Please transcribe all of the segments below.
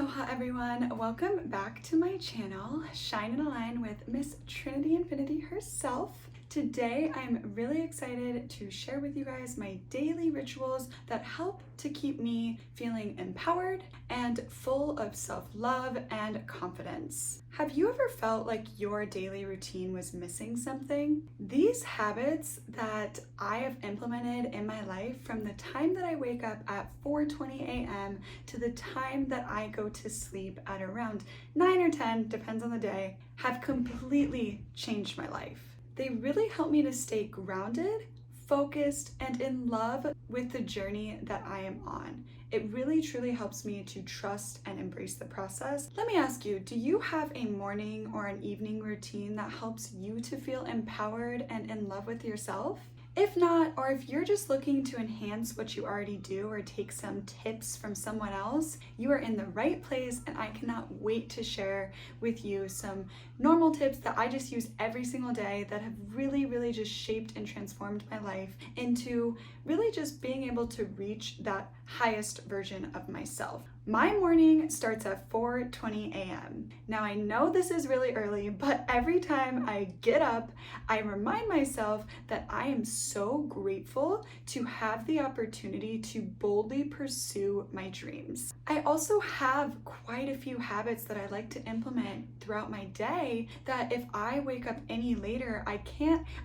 Aloha everyone, welcome back to my channel, Shine and Align with Miss Trinity Infinity herself. Today I'm really excited to share with you guys my daily rituals that help to keep me feeling empowered and full of self-love and confidence. Have you ever felt like your daily routine was missing something? These habits that I have implemented in my life from the time that I wake up at 4:20 a.m. to the time that I go to sleep at around 9 or 10, depends on the day, have completely changed my life. They really help me to stay grounded, focused, and in love with the journey that I am on. It really truly helps me to trust and embrace the process. Let me ask you, do you have a morning or an evening routine that helps you to feel empowered and in love with yourself? If not, or if you're just looking to enhance what you already do or take some tips from someone else, you are in the right place, and I cannot wait to share with you some normal tips that I just use every single day that have really just shaped and transformed my life into really just being able to reach that highest version of myself. My morning starts at 4:20 a.m. Now I know this is really early, but every time I get up, I remind myself that I am so grateful to have the opportunity to boldly pursue my dreams. I also have quite a few habits that I like to implement throughout my day that if I wake up any later, I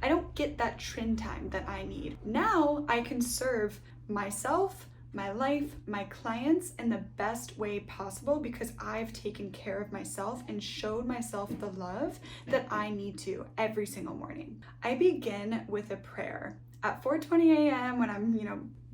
don't get that trim time that I need. Now I can serve myself, my life, my clients in the best way possible because I've taken care of myself and showed myself the love that I need to every single morning. I begin with a prayer. At 4:20 a.m. when I'm,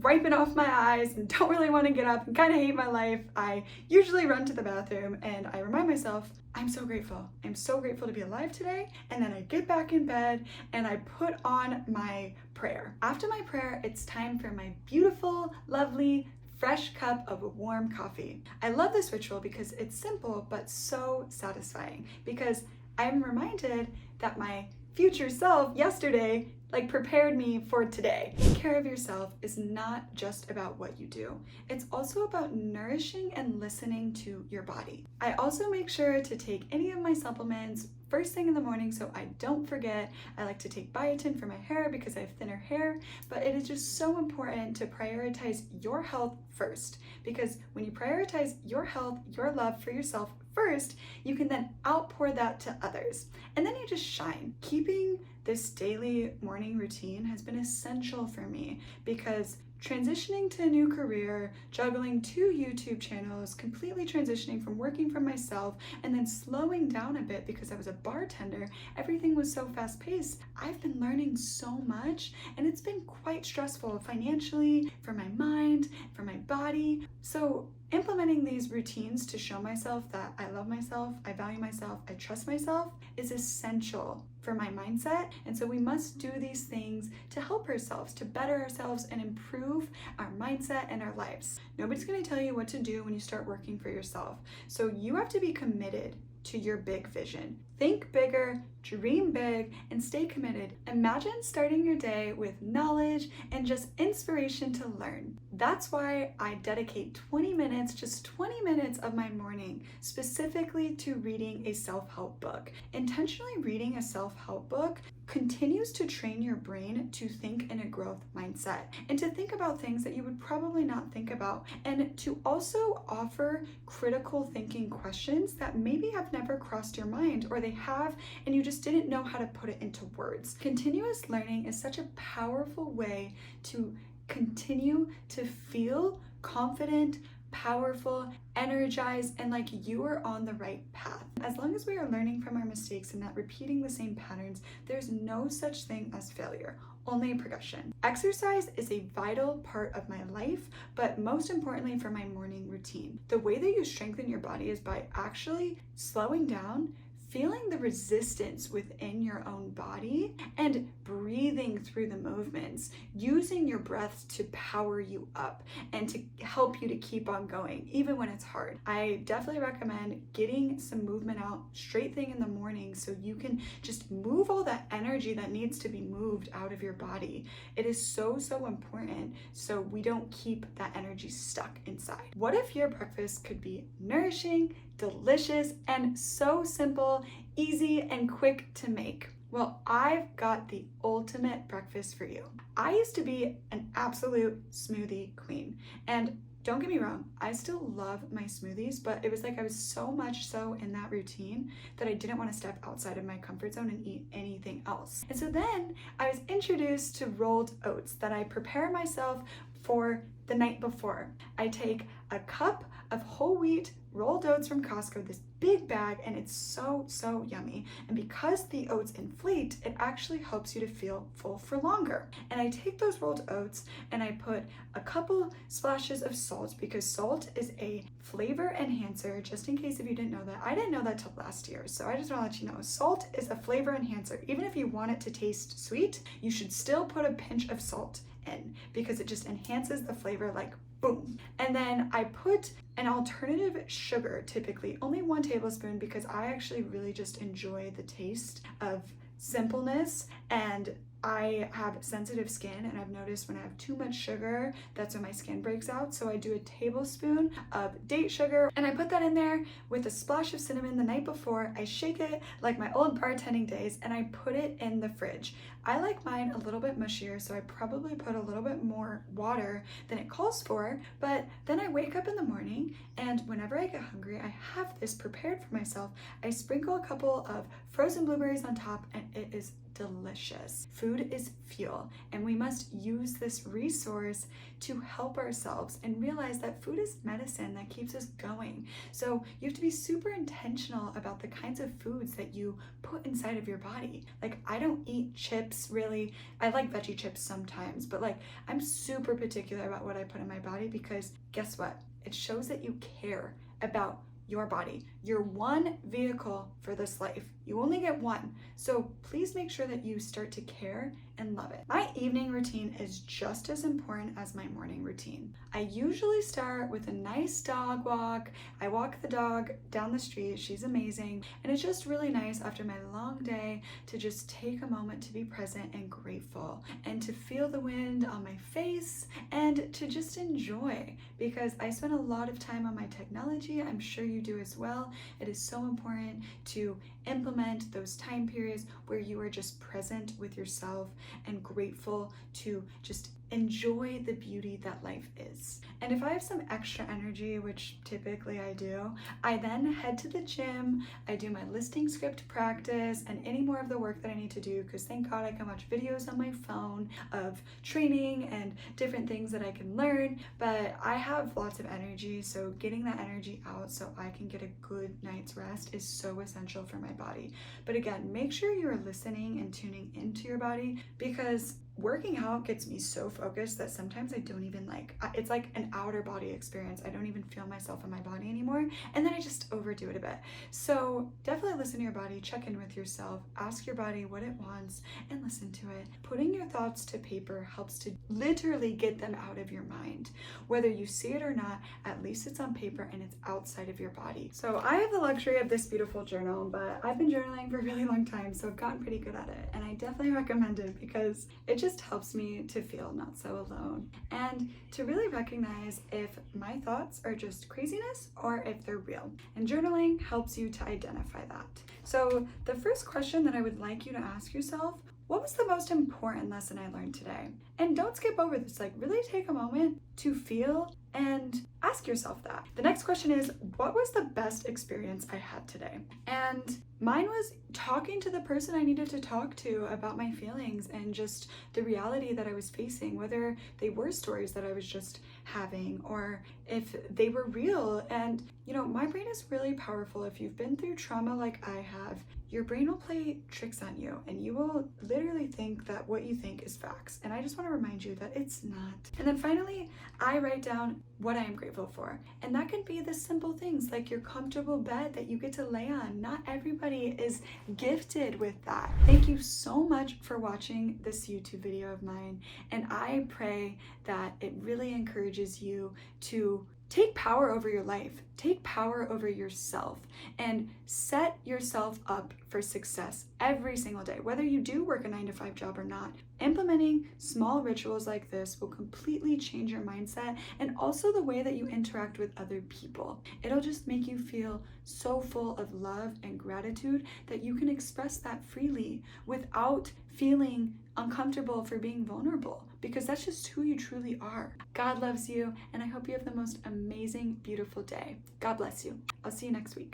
wiping off my eyes and don't really want to get up and kind of hate my life, I usually run to the bathroom and I remind myself, I'm so grateful. I'm so grateful to be alive today. And then I get back in bed and I put on my prayer. After my prayer, it's time for my beautiful, lovely, fresh cup of warm coffee. I love this ritual because it's simple but so satisfying because I'm reminded that my future self yesterday prepared me for today. Taking care of yourself is not just about what you do. It's also about nourishing and listening to your body. I also make sure to take any of my supplements first thing in the morning so I don't forget. I like to take biotin for my hair because I have thinner hair, but it is just so important to prioritize your health first, because when you prioritize your health, your love for yourself first, you can then outpour that to others. And then you just shine. Keeping this daily morning routine has been essential for me because transitioning to a new career, juggling 2 YouTube channels, completely transitioning from working for myself and then slowing down a bit because I was a bartender, everything was so fast paced. I've been learning so much and it's been quite stressful financially, for my mind, for my body. So implementing these routines to show myself that I love myself, I value myself, I trust myself is essential for my mindset. And so we must do these things to help ourselves, to better ourselves and improve our mindset and our lives. Nobody's going to tell you what to do when you start working for yourself. So you have to be committed to your big vision. Think bigger, dream big, and stay committed. Imagine starting your day with knowledge and just inspiration to learn. That's why I dedicate 20 minutes, just 20 minutes of my morning, specifically to reading a self-help book. Intentionally reading a self-help book continues to train your brain to think in a growth mindset and to think about things that you would probably not think about, and to also offer critical thinking questions that maybe have never crossed your mind, or they have and you just didn't know how to put it into words. Continuous learning is such a powerful way to continue to feel confident, powerful, energized, and like you are on the right path. As long as we are learning from our mistakes and not repeating the same patterns, there's no such thing as failure, only progression. Exercise is a vital part of my life, but most importantly for my morning routine. The way that you strengthen your body is by actually slowing down, feeling the resistance within your own body and breathing through the movements, using your breath to power you up and to help you to keep on going, even when it's hard. I definitely recommend getting some movement out straight thing in the morning so you can just move all that energy that needs to be moved out of your body. It is so important so we don't keep that energy stuck inside. What if your breakfast could be nourishing, delicious, and so simple, easy, and quick to make? Well, I've got the ultimate breakfast for you. I used to be an absolute smoothie queen, and don't get me wrong, I still love my smoothies, but it was like I was so much so in that routine that I didn't want to step outside of my comfort zone and eat anything else. And so then I was introduced to rolled oats that I prepare myself for the night before. I take a cup of whole wheat rolled oats from Costco, this big bag, and it's so yummy. And because the oats inflate, it actually helps you to feel full for longer. And I take those rolled oats and I put a couple splashes of salt, because salt is a flavor enhancer, just in case if you didn't know that. I didn't know that till last year, so I just want to let you know, salt is a flavor enhancer. Even if you want it to taste sweet, you should still put a pinch of salt in, because it just enhances the flavor like boom. And then I put an alternative sugar, typically only 1 tablespoon, because I actually really just enjoy the taste of simpleness, and I have sensitive skin, and I've noticed when I have too much sugar, that's when my skin breaks out. So I do a tablespoon of date sugar, and I put that in there with a splash of cinnamon the night before. I shake it like my old bartending days, and I put it in the fridge. I like mine a little bit mushier, so I probably put a little bit more water than it calls for, but then I wake up in the morning, and whenever I get hungry, I have this prepared for myself. I sprinkle a couple of frozen blueberries on top, and it is delicious. Food is fuel, and we must use this resource to help ourselves and realize that food is medicine that keeps us going. So you have to be super intentional about the kinds of foods that you put inside of your body. Like, I don't eat chips really. I like veggie chips sometimes, but like, I'm super particular about what I put in my body, because guess what? It shows that you care about your body. You're one vehicle for this life. You only get one. So please make sure that you start to care and love it. My evening routine is just as important as my morning routine. I usually start with a nice dog walk. I walk the dog down the street. She's amazing. And it's just really nice after my long day to just take a moment to be present and grateful, and to feel the wind on my face, and to just enjoy, because I spend a lot of time on my technology. I'm sure you do as well. It is so important to implement those time periods where you are just present with yourself and grateful to just enjoy the beauty that life is. And if I have some extra energy, which typically I do, I then head to the gym. I do my listing script practice and any more of the work that I need to do, because thank God I can watch videos on my phone of training and different things that I can learn. But I have lots of energy, so getting that energy out so I can get a good night's rest is so essential for my body. But again, make sure you're listening and tuning into your body, because working out gets me so focused that sometimes I don't even it's like an outer body experience. I don't even feel myself in my body anymore, and then I just overdo it a bit. So definitely listen to your body, check in with yourself, ask your body what it wants, and listen to it. Putting your thoughts to paper helps to literally get them out of your mind. Whether you see it or not, at least it's on paper and it's outside of your body. So I have the luxury of this beautiful journal, but I've been journaling for a really long time, so I've gotten pretty good at it, and I definitely recommend it because it just helps me to feel not so alone, and to really recognize if my thoughts are just craziness or if they're real. And journaling helps you to identify that. So the first question that I would like you to ask yourself: what was the most important lesson I learned today? And don't skip over this, really take a moment to feel and ask yourself that. The next question is, what was the best experience I had today? And mine was talking to the person I needed to talk to about my feelings and just the reality that I was facing, whether they were stories that I was just having, or if they were real. And you know, my brain is really powerful. If you've been through trauma like I have, your brain will play tricks on you and you will literally think that what you think is facts. And I just want to remind you that it's not. And then finally, I write down what I am grateful for. And that can be the simple things like your comfortable bed that you get to lay on. Not everybody is gifted with that. Thank you so much for watching this YouTube video of mine. And I pray that it really encourages you to take power over your life, take power over yourself, and set yourself up for success every single day. Whether you do work a 9-to-5 job or not, implementing small rituals like this will completely change your mindset and also the way that you interact with other people. It'll just make you feel so full of love and gratitude that you can express that freely without feeling uncomfortable for being vulnerable, because that's just who you truly are. God loves you, and I hope you have the most amazing, beautiful day. God bless you. I'll see you next week.